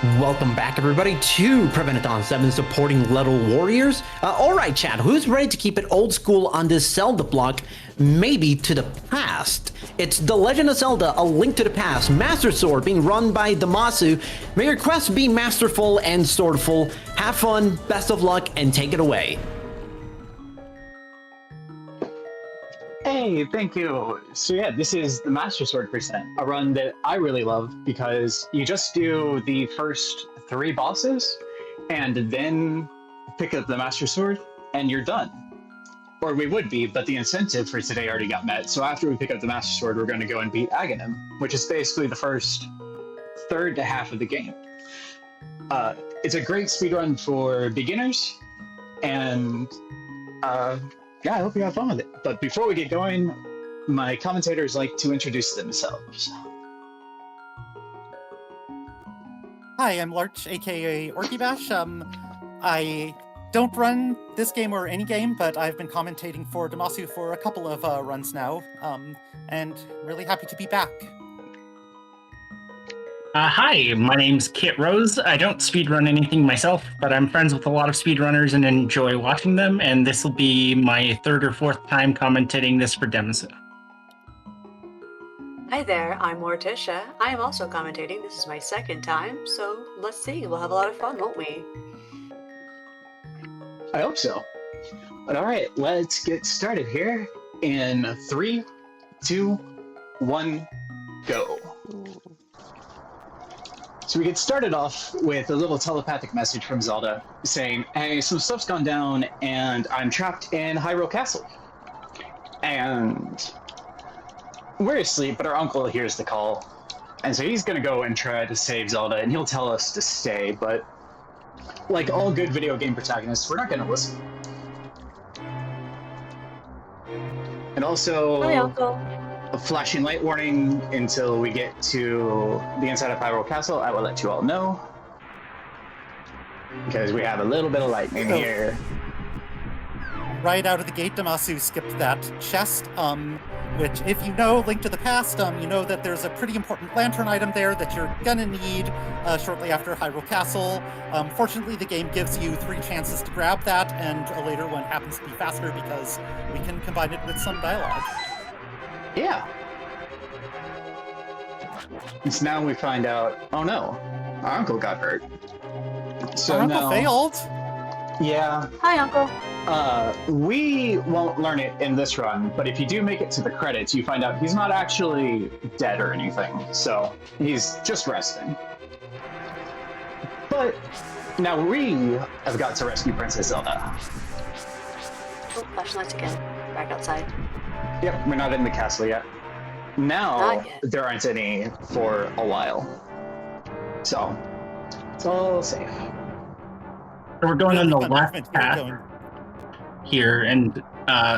Welcome back, everybody, to Prevent-A-Thon 7 supporting Little Warriors. Alright, chat, who's ready to keep it old school on this Zelda block, maybe to the past? It's The Legend of Zelda, A Link to the Past, Master Sword being run by Damasu. May your quest be masterful and swordful. Have fun, best of luck, and take it away. Hey, thank you. So yeah, this is the Master Sword percent, a run that I really love because you just do the first 3 bosses and then pick up the Master Sword and you're done. Or we would be, but the incentive for today already got met. So after we pick up the Master Sword, we're going to go and beat Aghanim, which is basically the first third to half of the game. It's a great speedrun for beginners, and yeah, I hope you have fun with it. But before we get going, my commentators like to introduce themselves. Hi, I'm Larch, aka Orkybash. I don't run this game or any game, but I've been commentating for Damasu for a couple of runs now, and really happy to be back. Hi, my name's Kit Rose. I don't speedrun anything myself, but I'm friends with a lot of speedrunners and enjoy watching them, and this will be my 3rd or 4th time commentating this for Damasu. Hi there, I'm Morticia. I am also commentating. This is my 2nd time, so let's see. We'll have a lot of fun, won't we? I hope so. But alright, let's get started here in 3, 2, 1, go. So we get started off with a little telepathic message from Zelda saying, hey, some stuff's gone down and I'm trapped in Hyrule Castle. And we're asleep, but our uncle hears the call. And so he's gonna go and try to save Zelda, and he'll tell us to stay, but like all good video game protagonists, we're not gonna listen. And also, Hi, Uncle. a flashing light warning until we get to the inside of Hyrule Castle. I will let you all know, because we have a little bit of lightning here. Right out of the gate, Damasu skipped that chest, which, if you know Link to the Past, you know that there's a pretty important lantern item there that you're gonna need shortly after Hyrule Castle. Fortunately, the game gives you 3 chances to grab that, and a later one happens to be faster because we can combine it with some dialogue. Yeah. So now we find out, oh no, our uncle got hurt. So Our uncle now, failed? Yeah. Hi, Uncle. We won't learn it in this run, but if you do make it to the credits, you find out he's not actually dead or anything, so he's just resting. But now we have got to rescue Princess Zelda. Oh, flashing lights again. Back outside. Yep, we're not in the castle yet. Now, Not yet. there aren't any for a while. So, it's all safe. So we're going on the Really fun left movement here path going- here, and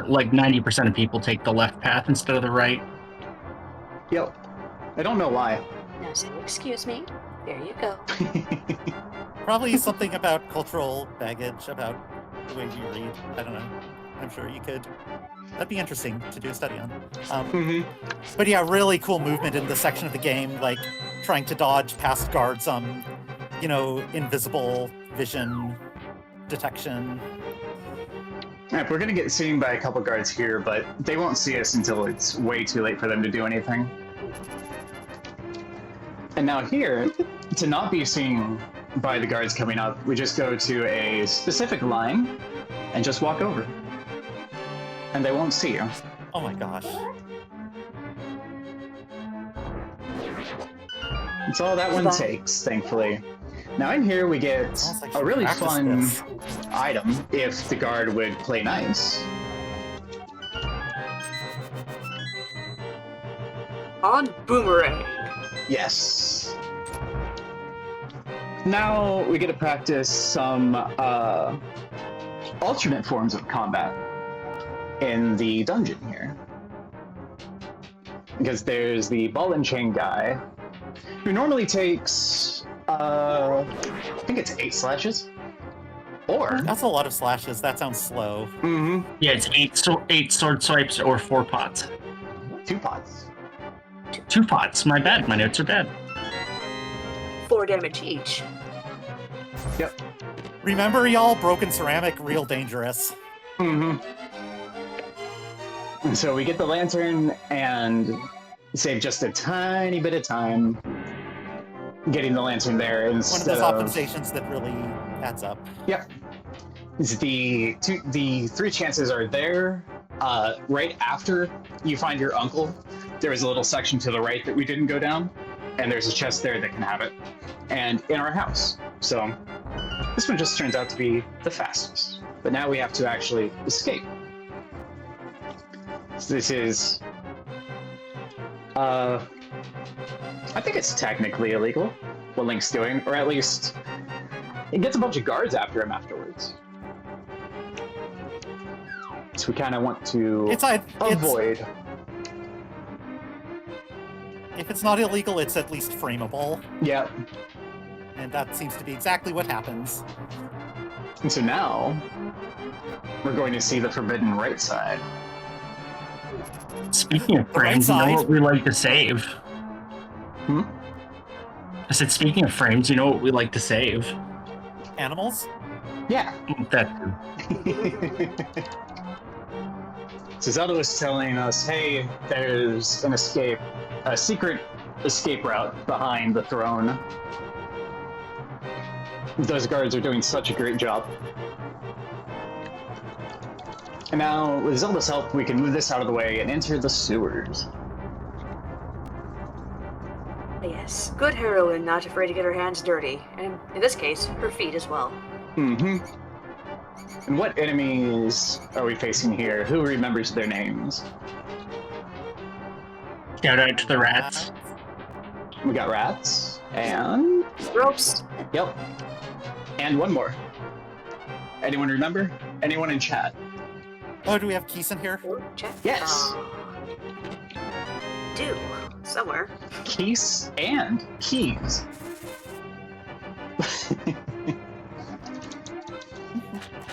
like 90% of people take the left path instead of the right. Yep. I don't know why. Now say, excuse me. There you go. Probably something about cultural baggage, about the way you read. I don't know. I'm sure you could. That'd be interesting to do a study on. But yeah, really cool movement in this section of the game, like trying to dodge past guards, you know, invisible vision detection. Alright, we're gonna get seen by a couple guards here, but they won't see us until it's way too late for them to do anything. And now here, to not be seen by the guards coming up, we just go to a specific line and just walk over. And they won't see you. Oh my gosh. It's all that one takes, thankfully. Now in here we get Sounds like a she really practiced fun this. item if the guard would play nice. On Boomerang. Yes. Now we get to practice some alternate forms of combat in the dungeon here. Because there's the ball and chain guy, who normally takes, I think it's 8 slashes. Or... That's a lot of slashes. That sounds slow. Yeah, it's 8 sword swipes or 4 pots. 2 pots. 2 pots. My bad. My notes are bad. 4 damage each. Yep. Remember, y'all, broken ceramic, real dangerous. Mm-hmm. And so we get the lantern and save just a tiny bit of time getting the lantern there One of instead those of... optimizations that really adds up. Yep. The 3 chances are there. Right after you find your uncle, there was a little section to the right that we didn't go down, and there's a chest there that can have it. And in our house. So this one just turns out to be the fastest. But now we have to actually escape. So this is... I think it's technically illegal, what Link's doing, or at least it gets a bunch of guards after him afterwards. So we kind of want to avoid. If it's not illegal, it's at least frameable. Yeah. And that seems to be exactly what happens. And so now we're going to see the forbidden right side. Speaking of The right frames, you know side. what we like to save? Hmm? I said, speaking of frames, you know what we like to save? Animals? Yeah. That So Zelda was telling us, hey, there's an escape, a secret escape route behind the throne. Those guards are doing such a great job. And now, with Zelda's help, we can move this out of the way and enter the sewers. Yes, good heroine, not afraid to get her hands dirty, and in this case, her feet as well. Mm-hmm. And what enemies are we facing here? Who remembers their names? Shout out to the rats. We got rats, and... Ropes. Yep. And one more. Anyone remember? Anyone in chat? Oh, do we have Keys in here? Check. Yes. Do. Somewhere. Keys and keys.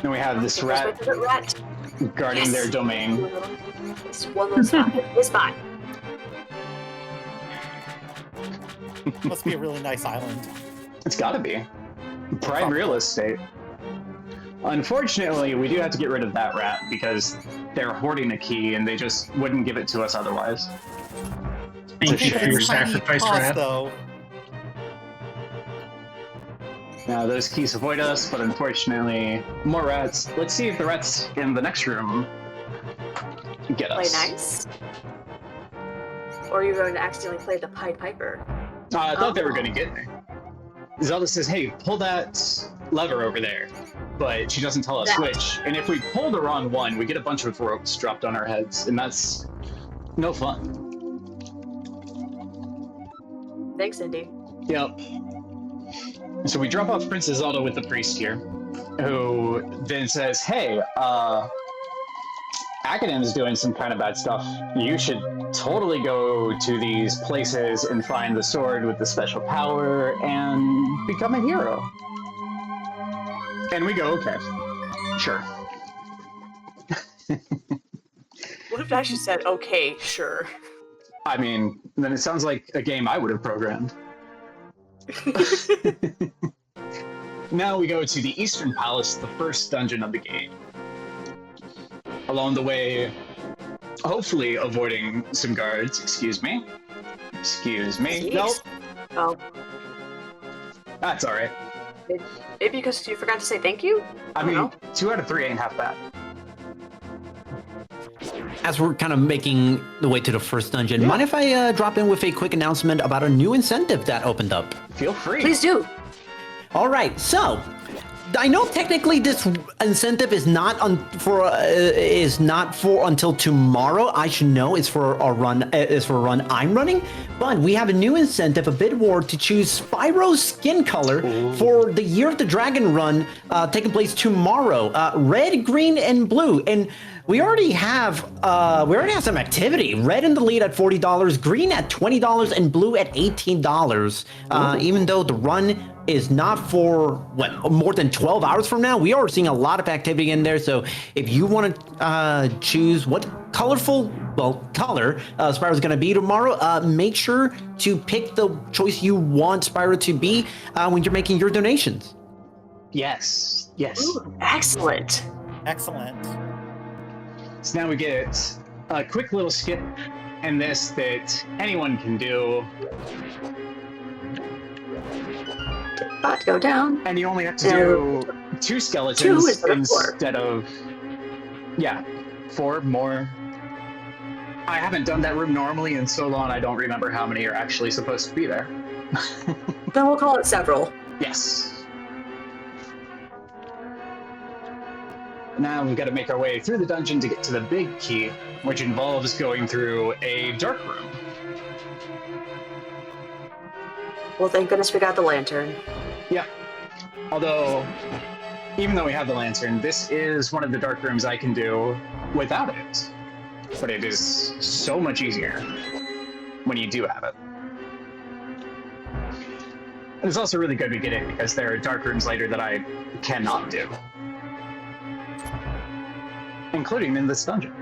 Then we have this rat guarding Yes. their domain. It's one little spot. This spot. Must be a really nice island. It's gotta be. Prime real estate. Unfortunately, we do have to get rid of that rat because they're hoarding a key and they just wouldn't give it to us otherwise. Thank you for your It's tiny sacrifice, cost, rat. though. Now, those keys avoid us, but unfortunately, more rats. Let's see if the rats in the next room get Play us. nice. Or you're going to accidentally play the Pied Piper. I thought they were going to get me. Zelda says, hey, pull that lever over there. But she doesn't tell us That. which. And if we pull the wrong one, we get a bunch of ropes dropped on our heads, and that's no fun. Thanks, Indy. Yep. So we drop off Princess Zelda with the priest here, who then says, hey, Akadem's doing some kind of bad stuff. You should totally go to these places and find the sword with the special power and become a hero. And we go, okay, sure. What if I actually said, okay, sure? I mean, then it sounds like a game I would have programmed. Now we go to the Eastern Palace, the first dungeon of the game. Along the way, hopefully avoiding some guards. Excuse me. Excuse me. Jeez. Nope. Oh, That's alright. maybe because you forgot to say thank you? I don't mean, know. 2 out of 3 ain't half bad. As we're kind of making the way to the first dungeon, mind if I drop in with a quick announcement about a new incentive that opened up? Feel free. Please do. All right, so I know technically this incentive is not for until tomorrow. I should know it's for a run. It's for a run I'm running, but we have a new incentive, a bid war to choose Spyro's skin color for the Year of the Dragon run taking place tomorrow. Red, green, and blue. And we already have some activity. Red in the lead at $40, green at $20, and blue at $18. Even though the run is not for more than 12 hours from now, we are seeing a lot of activity in there. So if you want to choose what color Spyro is going to be tomorrow, make sure to pick the choice you want Spyro to be when you're making your donations. Yes. Ooh, excellent. Excellent. So now we get a quick little skip in this that anyone can do. About to go down. And you only have to do 2 skeletons instead of 4 more. I haven't done that room normally in so long I don't remember how many are actually supposed to be there. Then we'll call it several. Yes. Now we've got to make our way through the dungeon to get to the big key, which involves going through a dark room. Well, thank goodness we got the lantern. Yeah. Although, even though we have the lantern, this is one of the dark rooms I can do without it. But it is so much easier when you do have it. And it's also really good we get it because there are dark rooms later that I cannot do. Including in this dungeon.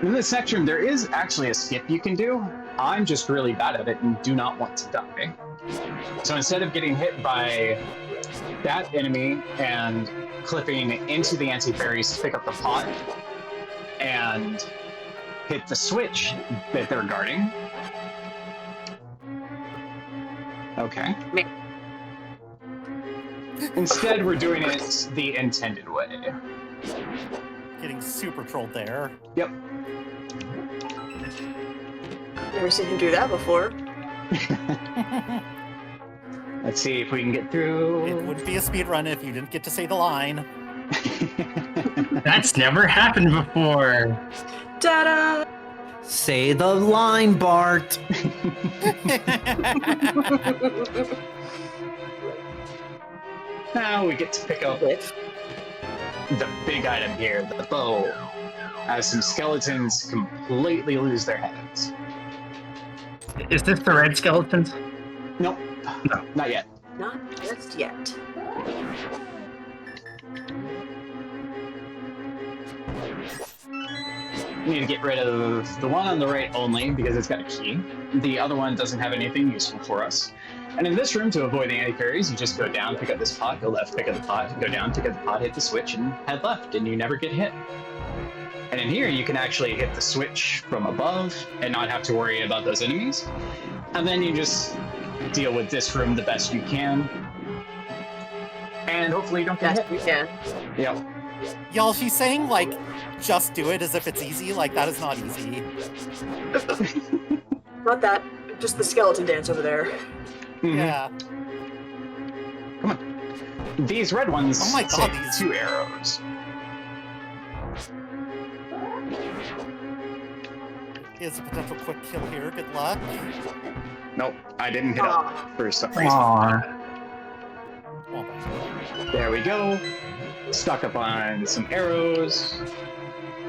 In this section, there is actually a skip you can do. I'm just really bad at it and do not want to die. So instead of getting hit by that enemy and clipping into the anti-fairies to pick up the pot and hit the switch that they're guarding. Okay. Instead, we're doing it the intended way. Getting super trolled there. Yep. Never seen him do that before. Let's see if we can get through. It wouldn't be a speed run if you didn't get to say the line. That's never happened before. Ta-da! Say the line, Bart. Now we get to pick up the big item here, the bow, as some skeletons completely lose their heads. Is this the red skeletons? Nope. No. Not yet. Not just yet. We need to get rid of the one on the right only because it's got a key. The other one doesn't have anything useful for us. And in this room, to avoid the anti-fairies, you just go down, pick up this pot, go left, pick up the pot, go down, pick up the pot, hit the switch, and head left, and you never get hit. And in here, you can actually hit the switch from above and not have to worry about those enemies. And then you just deal with this room the best you can. And hopefully you don't get hit. We can. Yep. Y'all, she's saying, like, just do it as if it's easy. Like, that is not easy. Not that. Just the skeleton dance over there. Mm-hmm. Yeah. Come on. These red ones Oh my God, take these- 2 arrows. Here's a potential quick kill here. Good luck. Nope, I didn't hit up for some reason. Aww. Oh my. There we go. Stuck up on some arrows.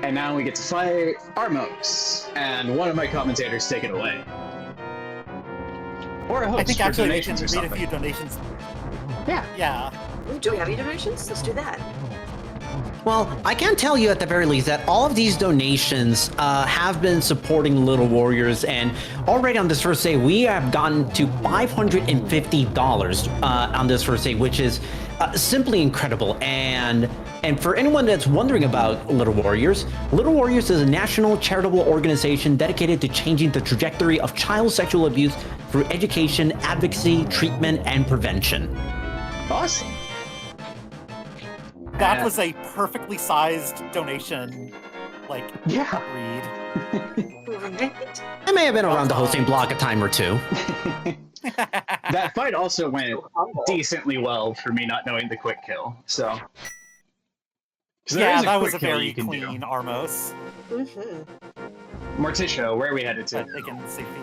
And now we get to fight Armos. And one of my commentators take it away. Or a host I think for actually we can donations or read a something. few donations. Yeah. Yeah. Ooh, do we have any donations? Let's do that. Well, I can tell you at the very least that all of these donations have been supporting Little Warriors, and already on this first day, we have gotten to $550 on this first day, which is simply incredible. And for anyone that's wondering about Little Warriors is a national charitable organization dedicated to changing the trajectory of child sexual abuse through education, advocacy, treatment, and prevention. Awesome. That was a perfectly sized donation. Like, Yeah. read. Right? I may have been around the hosting block a time or two. That fight also went decently well for me not knowing the quick kill, so. So there Yeah, is that quick was a kill very you can clean Armos. Mm-hmm. Morticia, where are we headed to? But again, safety.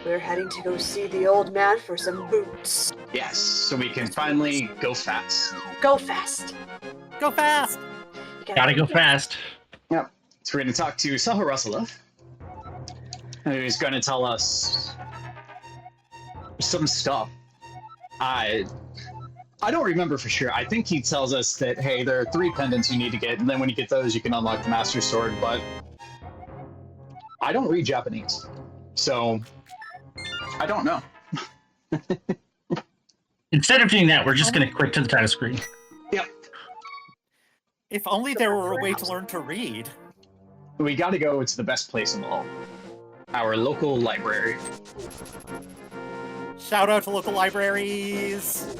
We're heading to go see the old man for some boots. Yes, so we can finally go fast. Go fast! Go fast! You Gotta go fast. Yep. So we're going to talk to Saha Russellov, who's going to tell us some stuff. I don't remember for sure. I think he tells us that, hey, there are 3 pendants you need to get, and then when you get those, you can unlock the Master Sword, but I don't read Japanese, so I don't know. Instead of doing that, we're just going to quit to the title screen. Yep. If only there were a way to learn to read. We got to go to the best place of all, our local library. Shout out to local libraries!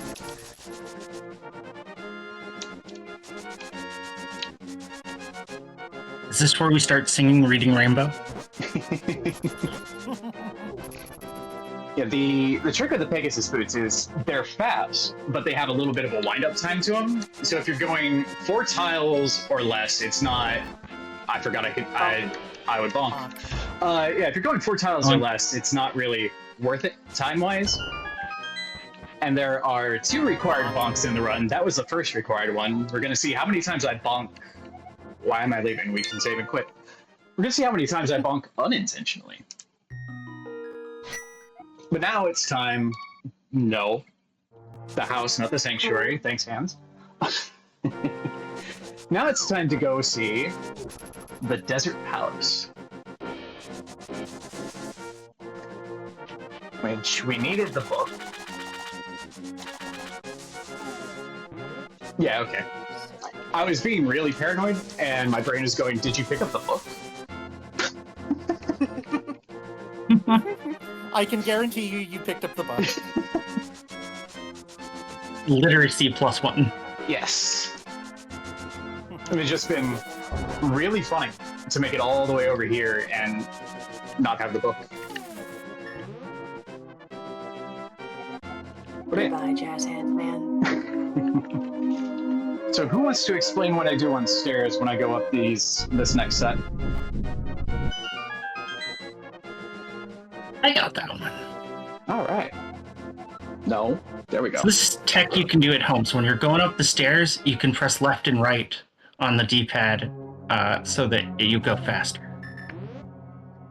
Is this where we start singing Reading Rainbow? Yeah, the trick of the Pegasus boots is they're fast, but they have a little bit of a wind-up time to them. So if you're going 4 tiles or less, it's not... I forgot I would bonk. Yeah, if you're going 4 tiles or less, it's not really worth it time-wise. And there are 2 required bonks in the run. That was the first required one. We're going to see how many times I bonk... Why am I leaving? We can save and quit. We're going to see how many times I bonk unintentionally. But now it's time... No. The house, not the sanctuary. Thanks, Hans. Now it's time to go see the Desert Palace. Which we needed the book. Yeah, okay. I was being really paranoid, and my brain is going, did you pick up the book? I can guarantee you picked up the book. Literacy +1. Yes. It's just been really funny to make it all the way over here and not have the book. Goodbye, jazz hands, man. So who wants to explain what I do on stairs when I go up this next set? I got that one. All right. No. There we go. So this is tech you can do at home. So when you're going up the stairs, you can press left and right on the D-pad so that you go faster.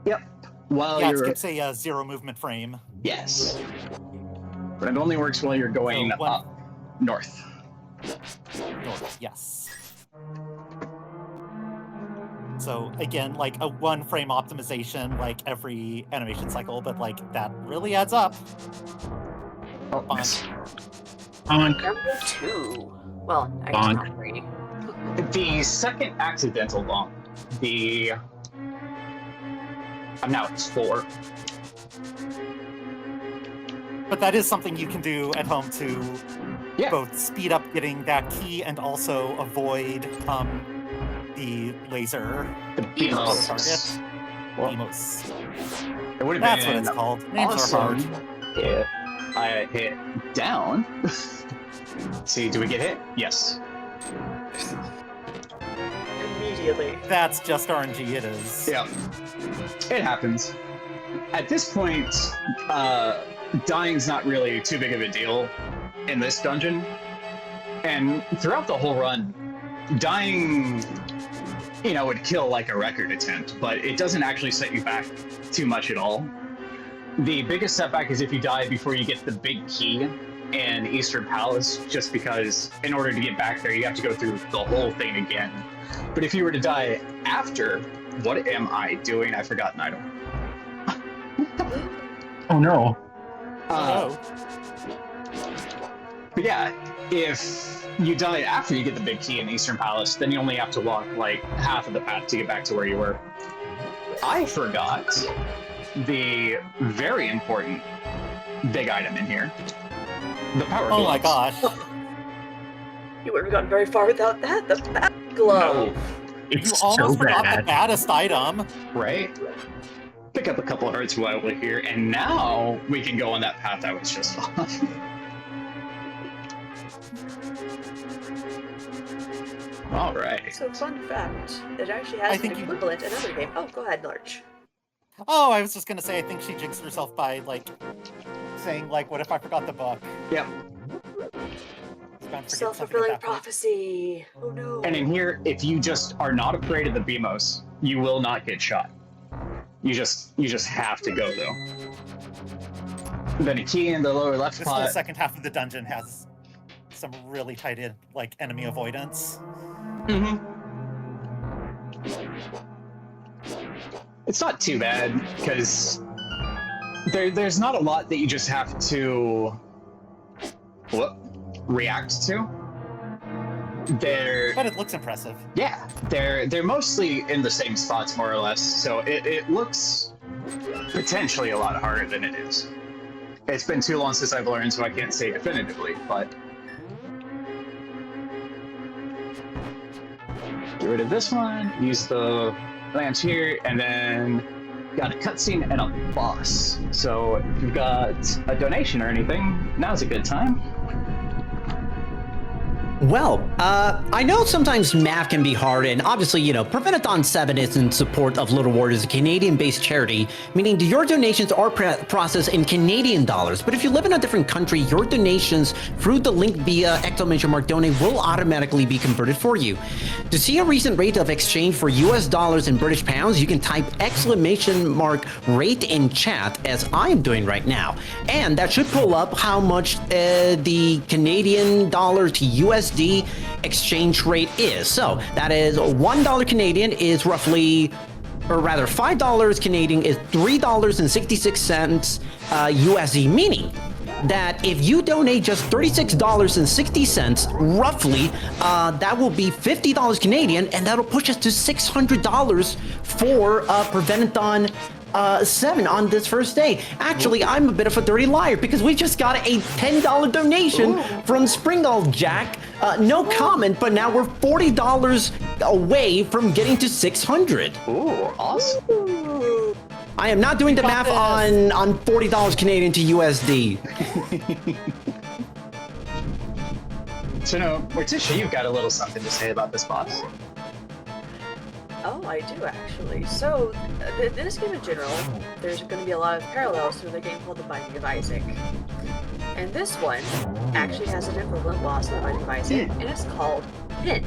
Yep. While Yeah, you're... it's a 0 movement frame. Yes. But it only works while you're going So up north. North, yes. So again, like a 1 frame optimization like every animation cycle, but like that really adds up. Oh, Bonk. miss. Bonk. Number 2. Well, I guess Bonk. not 3. The second accidental bonk, I'm now at 4. But that is something you can do at home to both speed up getting that key and also avoid the laser The Emos. target. Well, Emos. it would have That's been what it's called. Names are awesome hard. if I hit down. See, do we get hit? Yes. Immediately. That's just RNG, it is. Yeah. It happens. At this point, dying's not really too big of a deal in this dungeon. And throughout the whole run, dying, would kill like a record attempt, but it doesn't actually set you back too much at all. The biggest setback is if you die before you get the big key in Eastern Palace, just because in order to get back there, you have to go through the whole thing again. But if you were to die after, what am I doing? I forgot an item. Oh no. But yeah, if you die after you get the big key in Eastern Palace, then you only have to walk like half of the path to get back to where you were. I forgot the very important big item in here. The power gloves. Oh my gosh. You wouldn't have gotten very far without that. The back glove. No, It's You so almost forgot the bad. baddest item. right? Pick up a couple of hearts while we're here, and now we can go on that path I was just on. All right. So, fun fact, it actually I has an think you- equivalent in another game. Oh, go ahead, Larch. Oh, I was just gonna say, I think she jinxed herself by, like, saying, like, what if I forgot the book? Yep. Self-fulfilling prophecy. Oh no. And in here, if you just are not afraid of the BMOS, you will not get shot. You just have to go though. Then a key in the lower left This whole spot. second half of the dungeon has some really tight in, like, enemy avoidance. Mm-hmm. It's not too bad because there's not a lot that you just have to react to. But it looks impressive. Yeah, they're mostly in the same spots more or less, so it looks potentially a lot harder than it is. It's been too long since I've learned, so I can't say definitively, but get rid of this one, use the lamps here, and then got a cutscene and a boss. So if you've got a donation or anything, now's a good time. Well, I know sometimes math can be hard, and obviously, Prevent-A-Thon 7 is in support of Little Warriors, a Canadian-based charity, meaning your donations are processed in Canadian dollars. But if you live in a different country, your donations through the link via !donate will automatically be converted for you. To see a recent rate of exchange for US dollars and British pounds, you can type !rate in chat, as I am doing right now. And that should pull up how much the Canadian dollar to USD exchange rate is. So that is $1 Canadian is roughly, or rather $5 Canadian is $3.66 USD, meaning that if you donate just $36.60 roughly, that will be $50 Canadian, and that'll push us to $600 for Prevent-A-Thon 7 on this first day. Actually, I'm a bit of a dirty liar because we just got a $10 donation from Springall Jack. No comment, but now we're $40 away from getting to 600. Ooh, awesome. I am not doing the math on $40 Canadian to USD. So no, Morticia, you've got a little something to say about this boss. Oh, I do actually. So, in this game in general, there's going to be a lot of parallels to the game called The Binding of Isaac. And this one actually has an equivalent boss in The Binding of Isaac, and it's called Pin.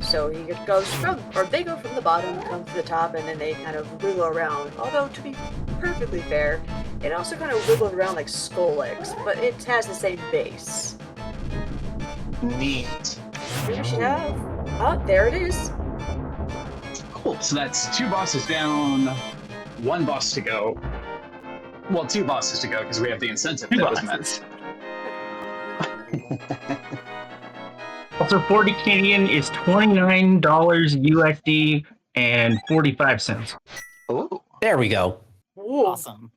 So he goes from, or they go from the bottom, come to the top, and then they kind of wiggle around. Although, to be perfectly fair, it also kind of wiggled around like Skull Legs, but it has the same base. Neat. We should have. Oh, there it is. Cool. So that's 2 bosses down, 1 boss to go. Well, 2 bosses to go because we have the incentive that was met. Also, 40 Canadian is $29 USD and 45 cents. Ooh. There we go. Ooh. Awesome.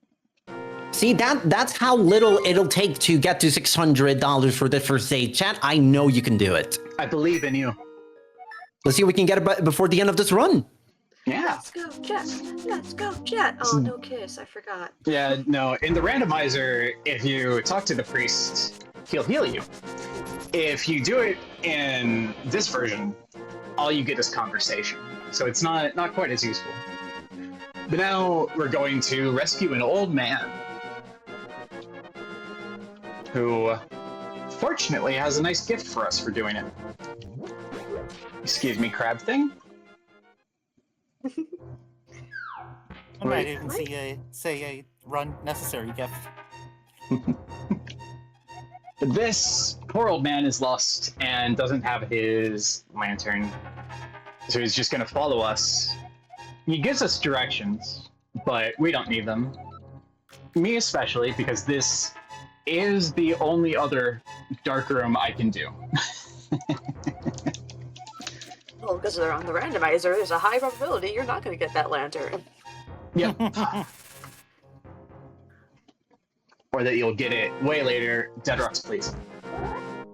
See, that's how little it'll take to get to $600 for the first day. Chat, I know you can do it. I believe in you. Let's see if we can get it before the end of this run. Yeah. Let's go, Jet. Let's go, Jet. Oh, no kiss. I forgot. Yeah, no, in the randomizer, if you talk to the priest, he'll heal you. If you do it in this version, all you get is conversation. So it's not quite as useful. But now we're going to rescue an old man who fortunately has a nice gift for us for doing it. Excuse me, crab thing? I might even say a run necessary gift. This poor old man is lost and doesn't have his lantern, so he's just gonna follow us. He gives us directions, but we don't need them. Me especially, because this is the only other dark room I can do. Well, because they're on the randomizer, there's a high probability you're not going to get that lantern. Yep. Or that you'll get it way later. Dead rocks, please.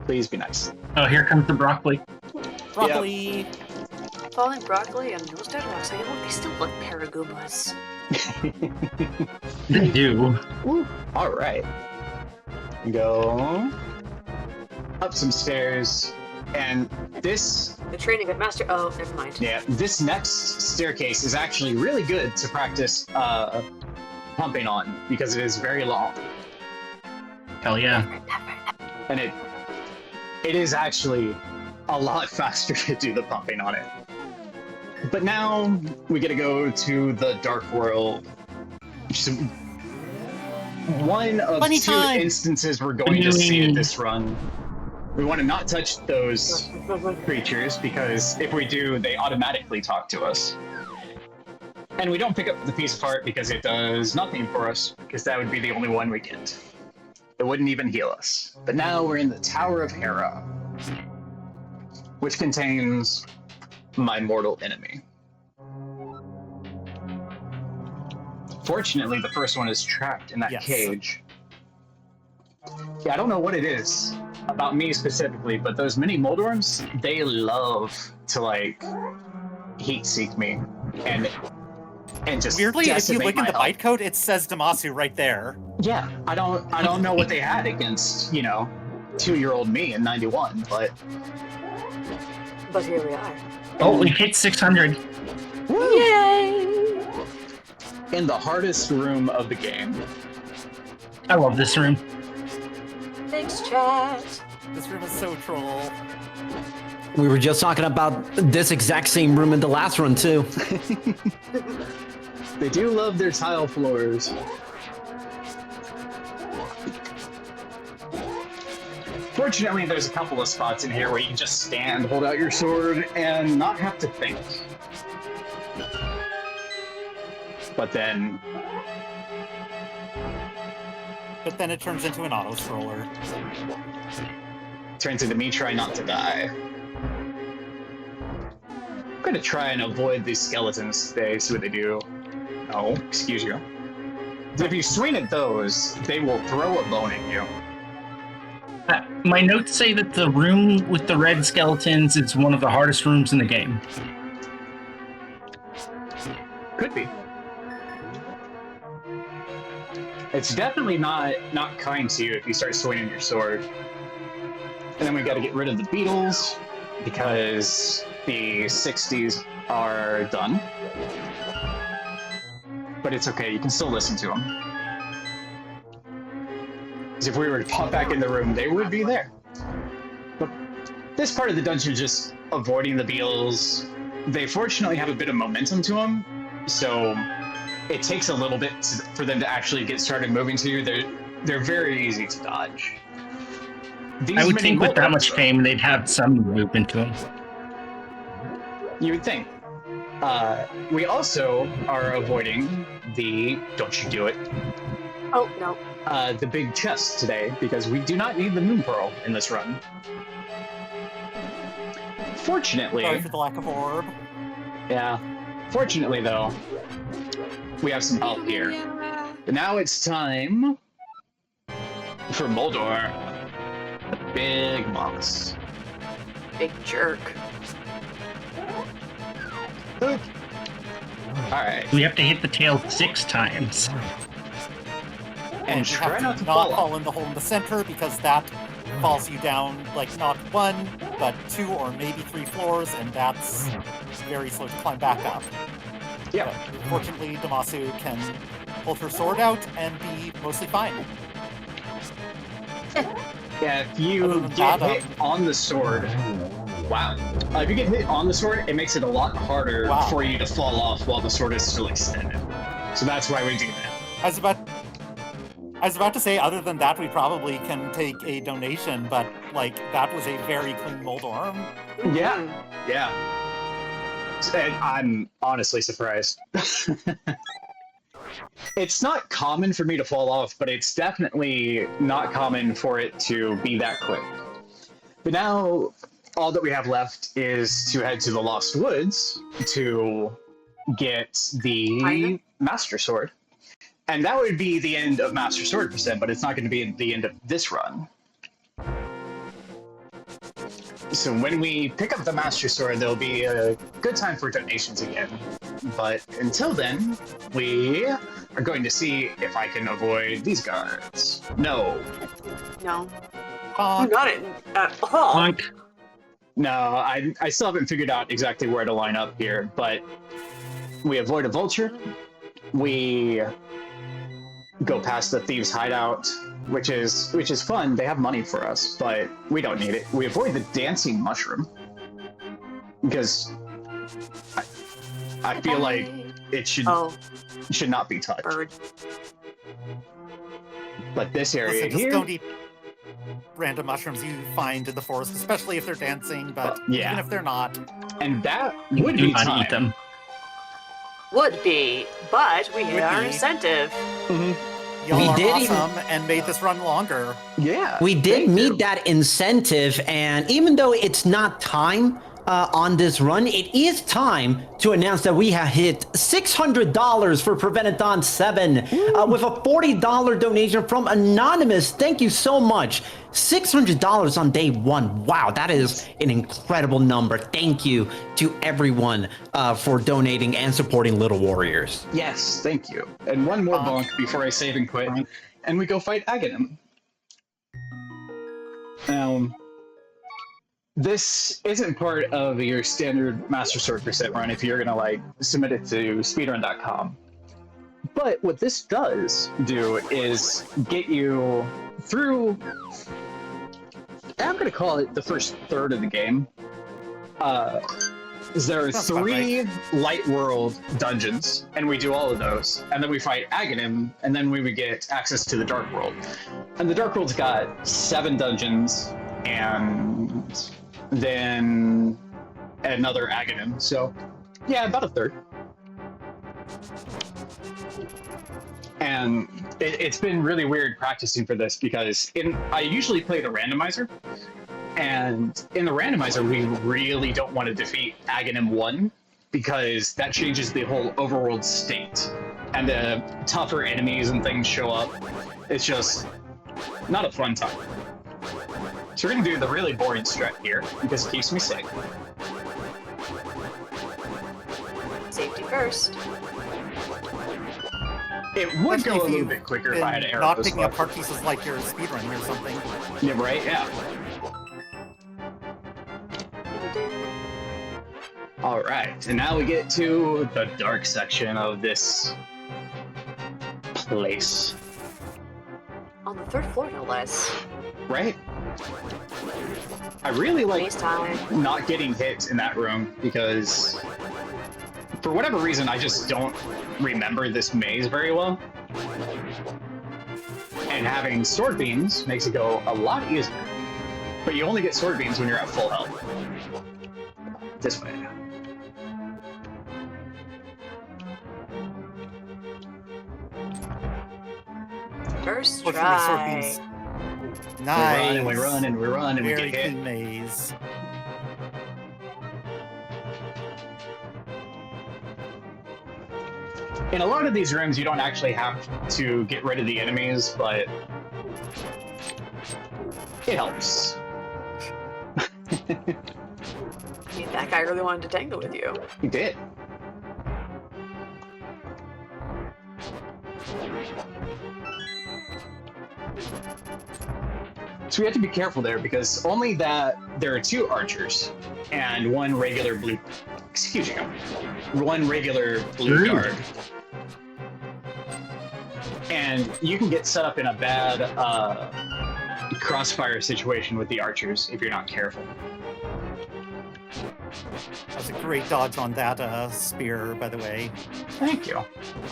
Please be nice. Oh, here comes the broccoli. Broccoli. Falling broccoli and those dead rocks, they still look paragoombas. They do. All right. Go up some stairs, And this, The training of master. Oh, never mind. yeah, this next staircase is actually really good to practice pumping on because it is very long. Hell yeah. And it is actually a lot faster to do the pumping on it. But now we get to go to the Dark World. Which is one of Funny two time. instances we're going to see at this run. We want to not touch those creatures because if we do, they automatically talk to us. And we don't pick up the piece of heart because it does nothing for us, because that would be the only one we get. It wouldn't even heal us. But now we're in the Tower of Hera, which contains my mortal enemy. Fortunately, the first one is trapped in that Yes. cage. Yeah, I don't know what it is about me specifically, but those mini Moldorms, they love to like heat seek me and just Weirdly, if you decimate look in my the health. bytecode, it says Damasu right there. Yeah, I don't know what they had against, 2-year-old me in 91, but Here we are. Oh, we hit 600. Yay! in the hardest room of the game. I love this room. Thanks, chat. This room is so troll. We were just talking about this exact same room in the last run too. They do love their tile floors. Fortunately, there's a couple of spots in here where you can just stand, hold out your sword, and not have to think. But then, But then it turns into an auto scroller. turns into me trying not to die. I'm gonna try and avoid these skeletons today, see what they do. Oh, excuse you. If you swing at those, they will throw a bone at you. My notes say that the room with the red skeletons is one of the hardest rooms in the game. Could be. It's definitely not kind to you if you start swinging your sword. And then we got to get rid of the beetles because the 60s are done. But it's okay, you can still listen to them. Because if we were to pop back in the room, they would be there. But this part of the dungeon is just avoiding the beetles. They fortunately have a bit of momentum to them, so it takes a little bit for them to actually get started moving to you. They're very easy to dodge. These I would mini think with that Moldorms, much fame, they'd have some movement to them. you would think. We also are avoiding the, don't you do it, Oh, no. the big chest today, because we do not need the Moon Pearl in this run. Fortunately, Sorry for the lack of orb. yeah. Fortunately, though, we have some help here. But now it's time for Moldor, the big boss. Big jerk. All right, We have to hit the tail 6 times. and you try have not to not fall fall off. in the hole in the center because that falls you down like not 1, but 2 or maybe 3 floors, and that's very slow to climb back up. Yeah. But fortunately, Damasu can hold her sword out and be mostly fine. Yeah, if Other you than get that, hit on the sword, wow. If you get hit on the sword, it makes it a lot harder Wow. for you to fall off while the sword is still extended. So that's why we do that. I was about to say, other than that, we probably can take a donation, but like that was a very clean Moldorm. Yeah, yeah. And I'm honestly surprised. It's not common for me to fall off, but it's definitely not common for it to be that quick. But now, all that we have left is to head to the Lost Woods to get the Master Sword. And that would be the end of Master Sword percent, but it's not going to be the end of this run. So when we pick up the Master Sword, there'll be a good time for donations again. But until then, we are going to see if I can avoid these guards. No. No. Honk. Not it at all. Honk. No, I still haven't figured out exactly where to line up here, but we avoid a vulture. We go past the thieves' hideout, which is fun. They have money for us, but we don't need it. We avoid the dancing mushroom because I feel like it should not be touched. Bird. But this area Listen, just here, don't eat random mushrooms you find in the forest, especially if they're dancing, but yeah. even if they're not. and that You would do be not time. eat them. Would be, but we hit Would our be. incentive. Y'all We are did awesome and made this run longer. Yeah, We did thank meet you. that incentive, and even though it's not time on this run, it is time to announce that we have hit $600 for Prevent-A-Thon 7 with a $40 donation from Anonymous. Thank you so much. $600 on day one. Wow, that is an incredible number. Thank you to everyone for donating and supporting Little Warriors. Yes, thank you. And one more bonk before I save and quit, and we go fight Aghanim. This isn't part of your standard Master Sword percent run if you're gonna like submit it to speedrun.com. But what this does do is get you through, I'm gonna call it the first third of the game. There are Sounds about 3 light world dungeons, and we do all of those, and then we fight Aghanim, and then we would get access to the Dark World. And the Dark World's got 7 dungeons, and then another Aghanim. So, yeah, about a third. And it's been really weird practicing for this because I usually play the randomizer, and in the randomizer we really don't want to defeat Aghanim 1 because that changes the whole overworld state, and the tougher enemies and things show up. It's just not a fun time. So we're gonna do the really boring strat here because it keeps me safe. Safety first. It would Especially go a if little you've bit quicker if I had been arrows. not picking up but- part pieces like you're speedrunning or something. Yeah, right? Yeah. All right, and now we get to the dark section of this place, On the 3rd floor, no less. right? I really like Waste time. not getting hit in that room because for whatever reason I just don't remember this maze very well. And having sword beams makes it go a lot easier. But you only get sword beams when you're at full health. This way. First Fortunately, sword try. beams. We Nice. run and we run and we run and we Very get hit. clean maze. In a lot of these rooms, you don't actually have to get rid of the enemies, but it helps. I mean, that guy really wanted to tango with you. You did. So we have to be careful there because only that there are 2 archers and 1 regular blue. Excuse you. 1 regular blue Rude. guard. And you can get set up in a bad crossfire situation with the archers if you're not careful. That's a great dodge on that spear, by the way. Thank you.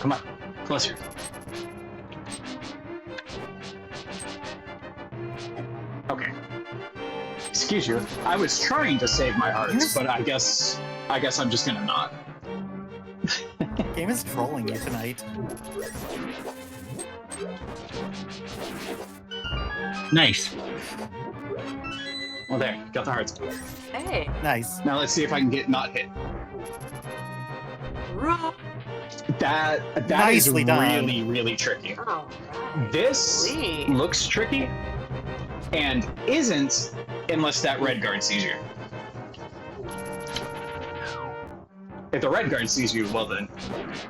Come on, closer. Okay. Excuse you. I was trying to save my hearts, Yes. but I guess I'm just gonna not. Game is trolling you tonight. Nice. Well, there, got the hearts. Hey, Nice. Now let's see if I can get not hit. run. That is Nicely done. really, really tricky. All right. This Sweet. looks tricky and isn't unless that red guard sees you. If the red guard sees you, well then,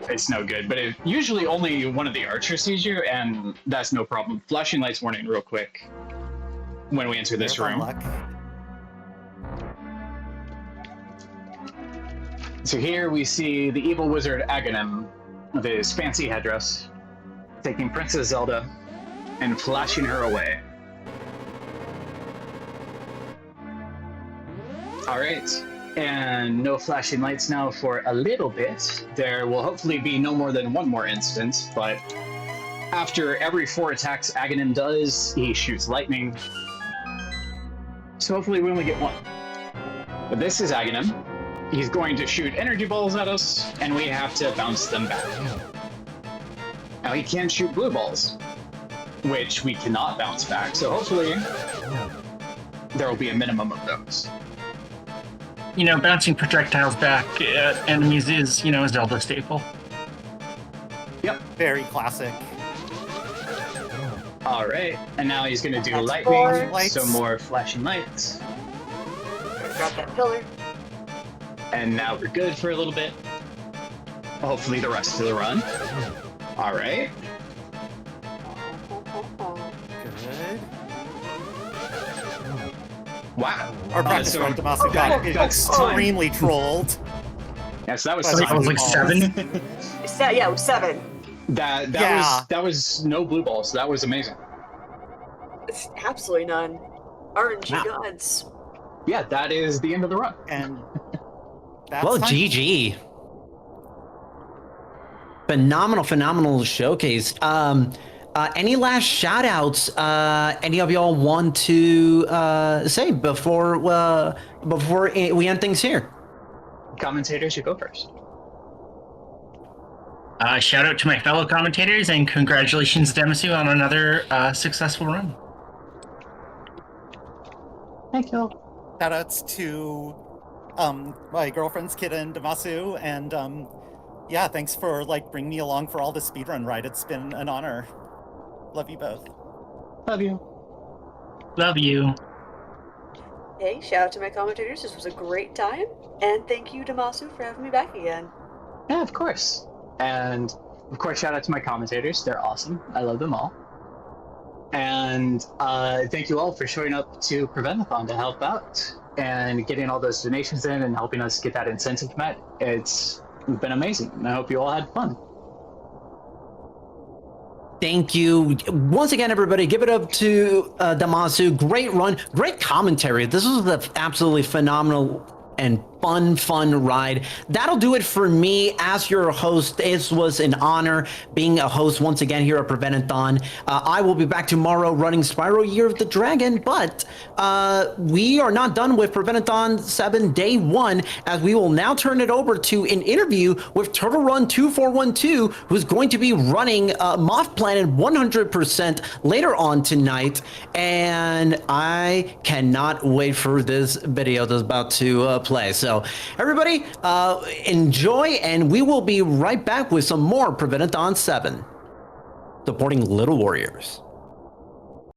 it's no good. But if usually only one of the archers sees you, and that's no problem. Flashing lights warning real quick when we enter this There's our room. luck. So here we see the evil wizard Aghanim with his fancy headdress, taking Princess Zelda and flashing her away. Alright, and no flashing lights now for a little bit. There will hopefully be no more than one more instance, but after every 4 attacks Aghanim does, he shoots lightning. So hopefully we only get one. But this is Aghanim. He's going to shoot energy balls at us, and we have to bounce them back. Now he can shoot blue balls, which we cannot bounce back, so hopefully there will be a minimum of those. You know, bouncing projectiles back at enemies is, a Zelda staple. Yep. Very classic. Alright, and now he's going to do That's lightning, four. so more flashing lights. Drop that pillar. And now we're good for a little bit. Hopefully the rest of the run. Alright. Good. Wow. Our practice so run, Damasu got that's extremely trolled. Yes, that was I think I was like balls. 7. Yeah, it was 7. that was no blue balls. That was amazing. It's absolutely none. RNG Wow. gods. Yeah, that is the end of the run. And that's Well, time. GG. Phenomenal showcase. Any last shout outs any of y'all want to say before we end things here? Commentators, you go first. Shout out to my fellow commentators and congratulations, Demasu, on another successful run. Thank you. Shoutouts to my girlfriends Kida and Damasu, and yeah, thanks for bringing me along for all the speedrun ride. It's been an honor. Love you both. Love you. Love you. Hey, shout out to my commentators. This was a great time. And thank you, Damasu, for having me back again. Yeah, of course. And of course, shout out to my commentators. They're awesome. I love them all. And thank you all for showing up to Prevent-A-Thon to help out and getting all those donations in and helping us get that incentive met. It's been amazing. And I hope you all had fun. Thank you once again, everybody. Give it up to Damasu. Great run, great commentary. This was an absolutely phenomenal and fun ride. That'll do it for me as your host. This was an honor being a host once again here at Prevent-A-Thon. I will be back tomorrow running Spyro Year of the Dragon, but we are not done with Prevent-A-Thon 7 Day 1, as we will now turn it over to an interview with Turtle Run 2412, who's going to be running Moth Planet 100% later on tonight. And I cannot wait for this video that's about to play. So everybody, enjoy, and we will be right back with some more Prevent-A-Thon 7, supporting Little Warriors.